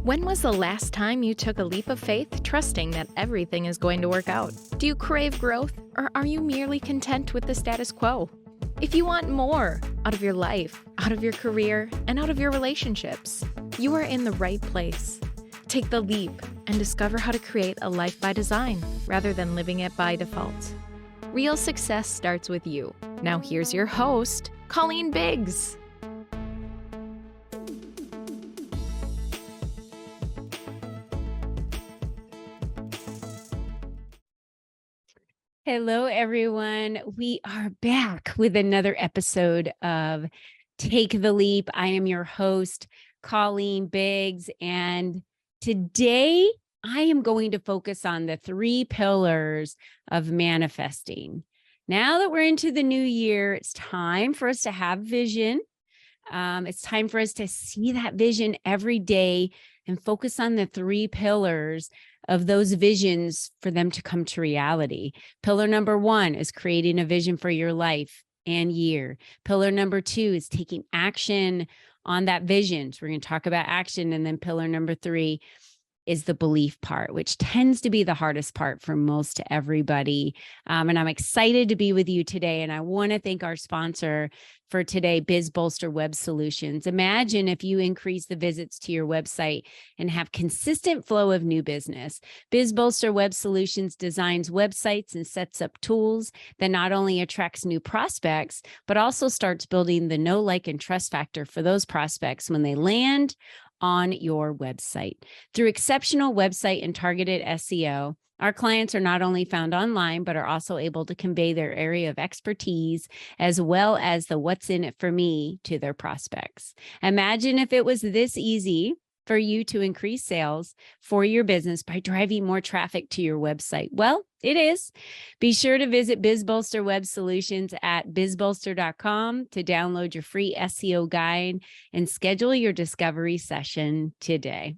When was the last time you took a leap of faith, trusting that everything is going to work out? Do you crave growth, or are you merely content with the status quo? If you want more out of your life, out of your career, and out of your relationships, you are in the right place. Take the leap and discover how to create a life by design rather than living it by default. Real success starts with you. Now here's your host, Colleen Biggs. Hello, everyone. We are back with another episode of Take the Leap. I am your host, Colleen Biggs, and today I am going to focus on the 3 pillars of manifesting. Now that we're into the new year, it's time for us to have vision. It's time for us to see that vision every day and focus on the 3 pillars of those visions for them to come to reality. Pillar number 1 is creating a vision for your life and year. Pillar number 2 is taking action on that vision. So we're going to talk about action. And then pillar number 3 is the belief part, which tends to be the hardest part for most everybody. And I'm excited to be with you today. And I want to thank our sponsor for today, BizBolster Web Solutions. Imagine if you increase the visits to your website and have consistent flow of new business. BizBolster Web Solutions designs websites and sets up tools that not only attracts new prospects, but also starts building the know, like, and trust factor for those prospects when they land on your website. Through exceptional website and targeted SEO, our clients are not only found online, but are also able to convey their area of expertise as well as the what's in it for me to their prospects. Imagine if it was this easy for you to increase sales for your business by driving more traffic to your website. Well, it is. Be sure to visit BizBolster Web Solutions at bizbolster.com to download your free SEO guide and schedule your discovery session today.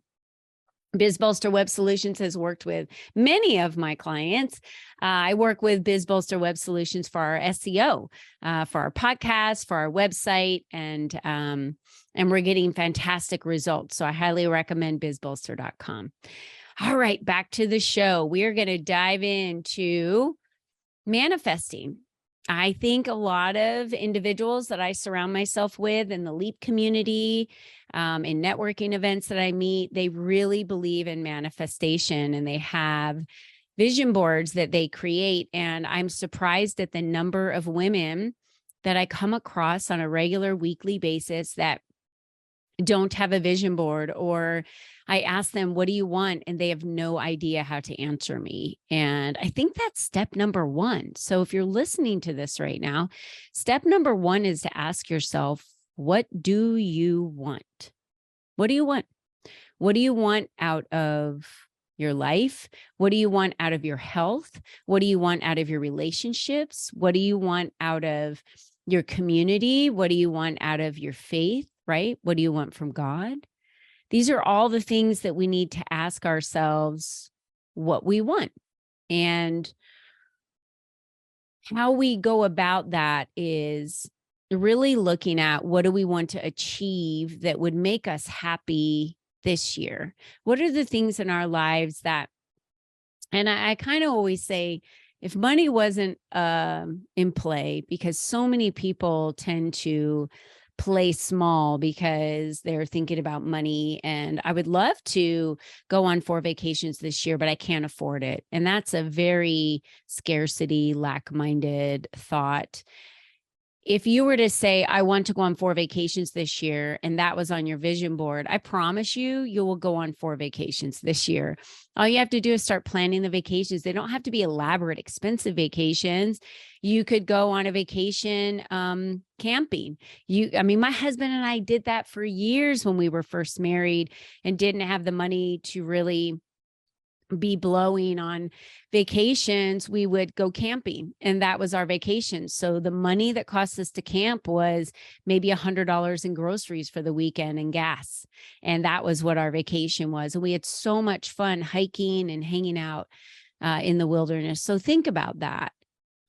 BizBolster Web Solutions has worked with many of my clients. I work with BizBolster Web Solutions for our SEO, for our podcast, for our website, and we're getting fantastic results. So I highly recommend bizbolster.com. All right, back to the show. We are going to dive into manifesting. I think a lot of individuals that I surround myself with in the LEAP community, in networking events that I meet, they really believe in manifestation and they have vision boards that they create. And I'm surprised at the number of women that I come across on a regular weekly basis that don't have a vision board, or I ask them, what do you want? And they have no idea how to answer me. And I think that's step number 1. So if you're listening to this right now, step number 1 is to ask yourself, what do you want? What do you want? What do you want out of your life? What do you want out of your health? What do you want out of your relationships? What do you want out of your community? What do you want out of your faith? Right? What do you want from God? These are all the things that we need to ask ourselves what we want. And how we go about that is really looking at what do we want to achieve that would make us happy this year? What are the things in our lives that, and I kind of always say, if money wasn't in play, because so many people tend to play small because they're thinking about money. And I would love to go on 4 vacations this year, but I can't afford it. And that's a very scarcity, lack-minded thought. If you were to say, I want to go on 4 vacations this year, and that was on your vision board, I promise you will go on 4 vacations this year. All you have to do is start planning the vacations. They don't have to be elaborate, expensive vacations. You could go on a vacation camping. My husband and I did that for years when we were first married and didn't have the money to really be blowing on vacations. We would go camping, and that was our vacation. So the money that cost us to camp was maybe $100 in groceries for the weekend and gas. And that was what our vacation was. And we had so much fun hiking and hanging out in the wilderness. So think about that.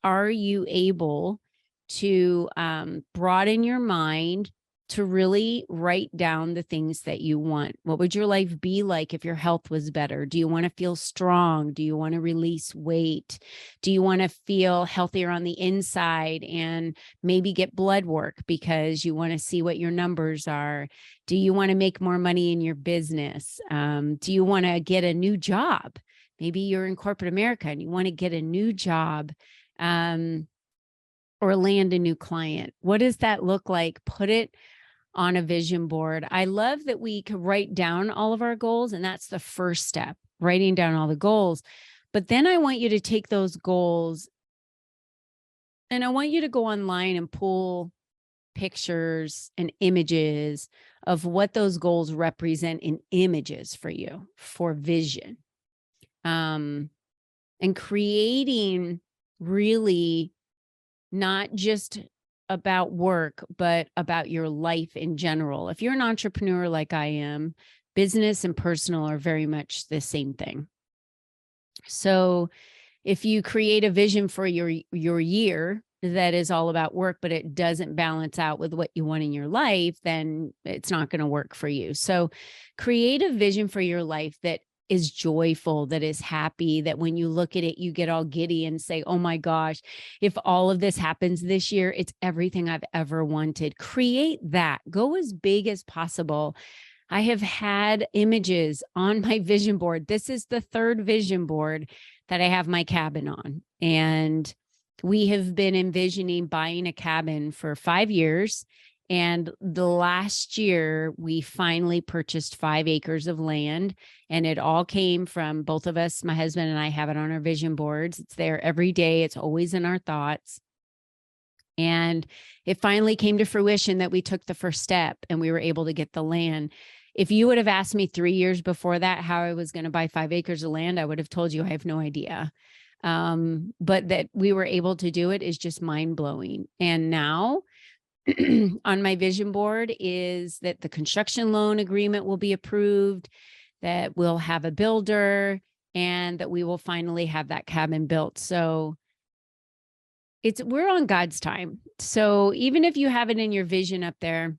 Are you able to broaden your mind to really write down the things that you want. What would your life be like if your health was better? Do you want to feel strong? Do you want to release weight? Do you want to feel healthier on the inside and maybe get blood work because you want to see what your numbers are? Do you want to make more money in your business? Do you want to get a new job? Maybe you're in corporate America and you want to get a new job. Or land a new client. What does that look like? Put it on a vision board. I love that we could write down all of our goals, and that's the first step, writing down all the goals. But then I want you to take those goals and I want you to go online and pull pictures and images of what those goals represent in images for you, for vision. And creating really not just about work, but about your life in general. If you're an entrepreneur like I am, business and personal are very much the same thing. So if you create a vision for your year that is all about work, but it doesn't balance out with what you want in your life, then it's not going to work for you. So create a vision for your life that is joyful, that is happy, that when you look at it, you get all giddy and say, oh my gosh, if all of this happens this year, it's everything I've ever wanted. Create that. Go as big as possible. I have had images on my vision board. This is the third vision board that I have my cabin on. And we have been envisioning buying a cabin for 5 years. And the last year, we finally purchased 5 acres of land, and it all came from both of us. My husband and I have it on our vision boards. It's there every day. It's always in our thoughts. And it finally came to fruition that we took the first step and we were able to get the land. If you would have asked me 3 years before that how I was going to buy 5 acres of land, I would have told you I have no idea. But that we were able to do it is just mind-blowing. And now on my vision board is that the construction loan agreement will be approved, that we'll have a builder, and that we will finally have that cabin built. So we're on God's time. So even if you have it in your vision up there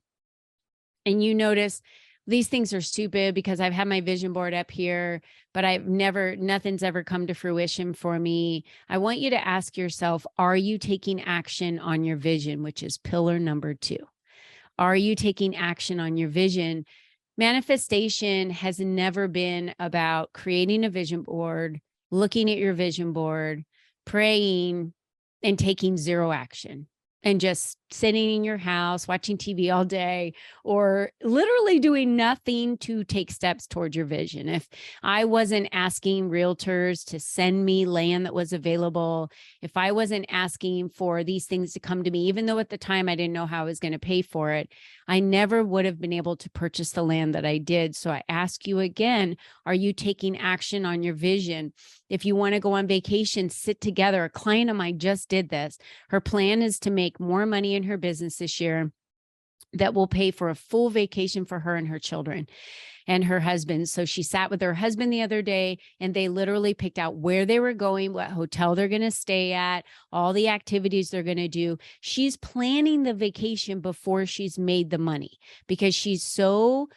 and you notice these things are stupid because I've had my vision board up here, but nothing's ever come to fruition for me. I want you to ask yourself, are you taking action on your vision, which is pillar number 2? Are you taking action on your vision? Manifestation has never been about creating a vision board, looking at your vision board, praying, and taking zero action. And just sitting in your house, watching TV all day, or literally doing nothing to take steps toward your vision. If I wasn't asking realtors to send me land that was available, if I wasn't asking for these things to come to me, even though at the time I didn't know how I was going to pay for it, I never would have been able to purchase the land that I did. So I ask you again, are you taking action on your vision? If you want to go on vacation, sit together. A client of mine just did this. Her plan is to make more money in her business this year that will pay for a full vacation for her and her children and her husband. So she sat with her husband the other day and they literally picked out where they were going, what hotel they're going to stay at, all the activities they're going to do. She's planning the vacation before she's made the money because she is so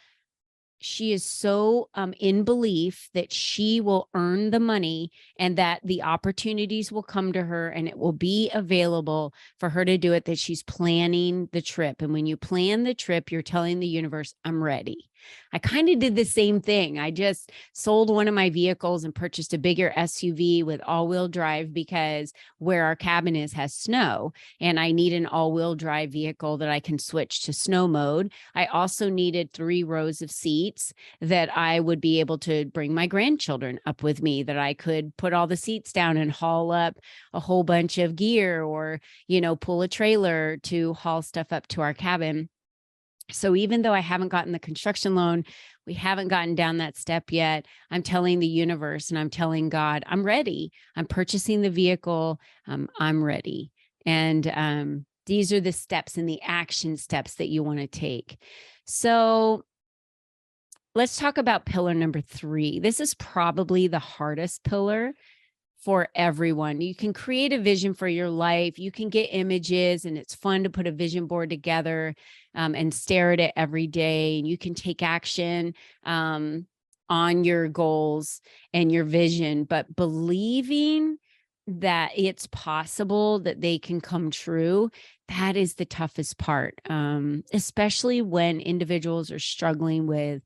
in belief that she will earn the money and that the opportunities will come to her and it will be available for her to do it, that she's planning the trip. And when you plan the trip, you're telling the universe, I'm ready. I kind of did the same thing. I just sold one of my vehicles and purchased a bigger SUV with all-wheel drive because where our cabin is has snow and I need an all-wheel drive vehicle that I can switch to snow mode. I also needed 3 rows of seats that I would be able to bring my grandchildren up with me, that I could put all the seats down and haul up a whole bunch of gear or, pull a trailer to haul stuff up to our cabin. So even though I haven't gotten the construction loan, we haven't gotten down that step yet, I'm telling the universe and I'm telling God, I'm ready. I'm purchasing the vehicle. I'm ready. And these are the steps and the action steps that you want to take. So let's talk about pillar number 3. This is probably the hardest pillar for everyone. You can create a vision for your life. You can get images, and it's fun to put a vision board together and stare at it every day. And you can take action on your goals and your vision, but believing that it's possible that they can come true, that is the toughest part, especially when individuals are struggling with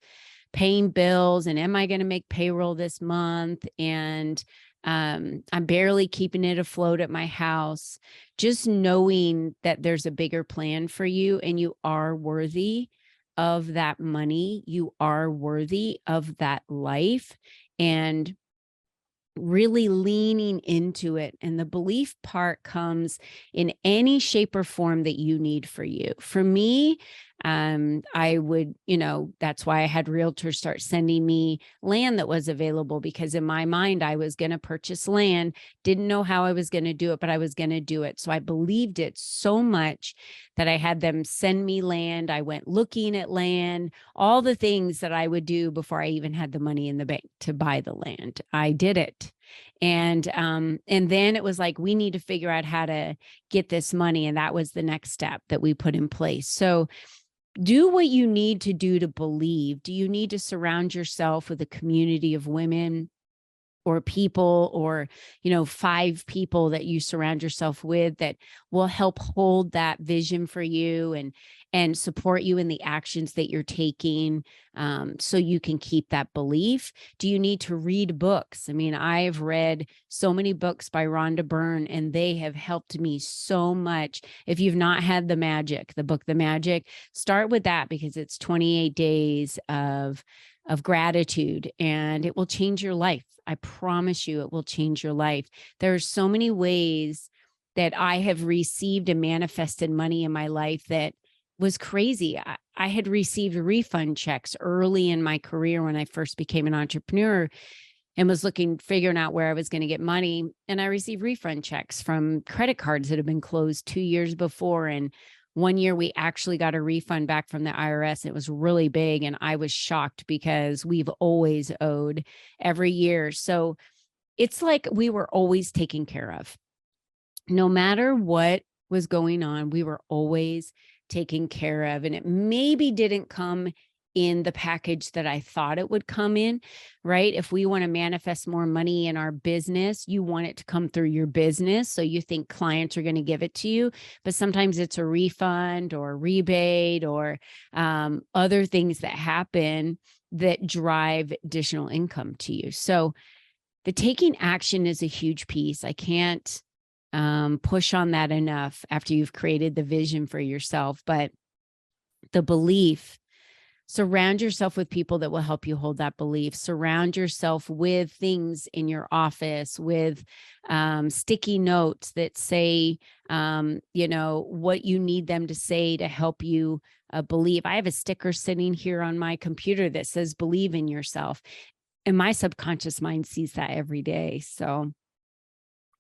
paying bills and am I going to make payroll this month? And I'm barely keeping it afloat at my house. Just knowing that there's a bigger plan for you and you are worthy of that money, you are worthy of that life, and really leaning into it. And the belief part comes in any shape or form that you need for you. For me, I would, that's why I had realtors start sending me land that was available, because in my mind, I was going to purchase land, didn't know how I was going to do it, but I was going to do it. So I believed it so much that I had them send me land. I went looking at land, all the things that I would do before I even had the money in the bank to buy the land. I did it. And then it was like, we need to figure out how to get this money. And that was the next step that we put in place. So do what you need to do to believe. Do you need to surround yourself with a community of women or people, or 5 people that you surround yourself with that will help hold that vision for you and support you in the actions that you're taking, so you can keep that belief? Do you need to read books? I mean, I've read so many books by Rhonda Byrne, and they have helped me so much. If you've not had the book The Magic, start with that, because it's 28 days of gratitude, and it will change your life. I promise you, it will change your life. There are so many ways that I have received and manifested money in my life that was crazy. I had received refund checks early in my career when I first became an entrepreneur and was figuring out where I was going to get money. And I received refund checks from credit cards that had been closed 2 years before. And one year we actually got a refund back from the IRS. It was really big. And I was shocked, because we've always owed every year. So it's like we were always taken care of. No matter what was going on, we were always taken care of. And it maybe didn't come in the package that I thought it would come in, right? If we want to manifest more money in our business, you want it to come through your business. So you think clients are going to give it to you, but sometimes it's a refund or a rebate or other things that happen that drive additional income to you. So the taking action is a huge piece. I can't push on that enough after you've created the vision for yourself, but the belief. Surround yourself with people that will help you hold that belief. Surround yourself with things in your office, with sticky notes that say, what you need them to say to help you believe. I have a sticker sitting here on my computer that says, believe in yourself. And my subconscious mind sees that every day. So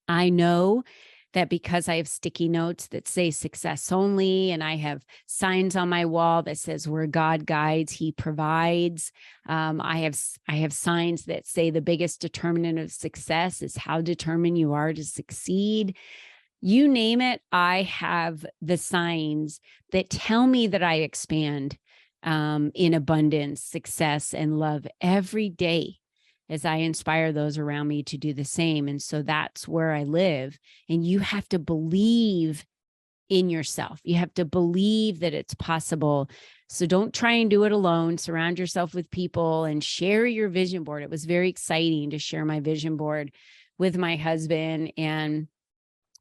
I know that because I have sticky notes that say success only, and I have signs on my wall that says where God guides, he provides. I have signs that say the biggest determinant of success is how determined you are to succeed. You name it, I have the signs that tell me that I expand in abundance, success, and love every day, as I inspire those around me to do the same. And so that's where I live. And you have to believe in yourself. You have to believe that it's possible. So don't try and do it alone. Surround yourself with people and share your vision board. It was very exciting to share my vision board with my husband, and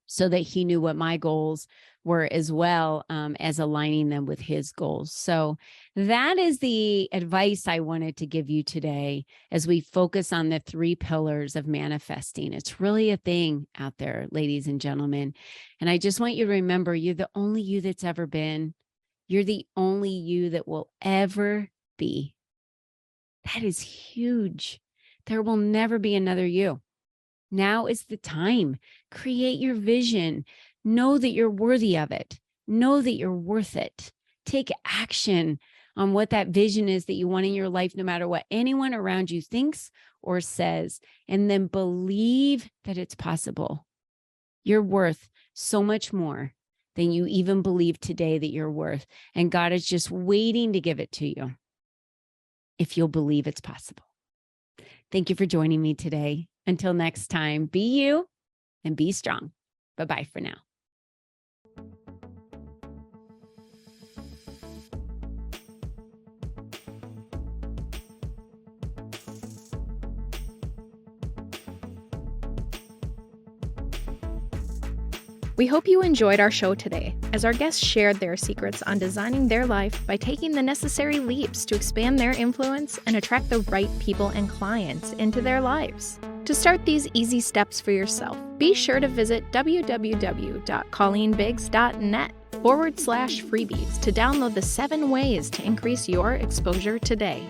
so that he knew what my goals were as well, as aligning them with his goals. So that is the advice I wanted to give you today as we focus on the 3 pillars of manifesting. It's really a thing out there, ladies and gentlemen. And I just want you to remember, you're the only you that's ever been. You're the only you that will ever be. That is huge. There will never be another you. Now is the time. Create your vision. Know that you're worthy of it. Know that you're worth it. Take action on what that vision is that you want in your life, no matter what anyone around you thinks or says, and then believe that it's possible. You're worth so much more than you even believe today that you're worth. And God is just waiting to give it to you if you'll believe it's possible. Thank you for joining me today. Until next time, be you and be strong. Bye-bye for now. We hope you enjoyed our show today, as our guests shared their secrets on designing their life by taking the necessary leaps to expand their influence and attract the right people and clients into their lives. To start these easy steps for yourself, be sure to visit www.colleenbiggs.net/freebies to download the 7 ways to increase your exposure today.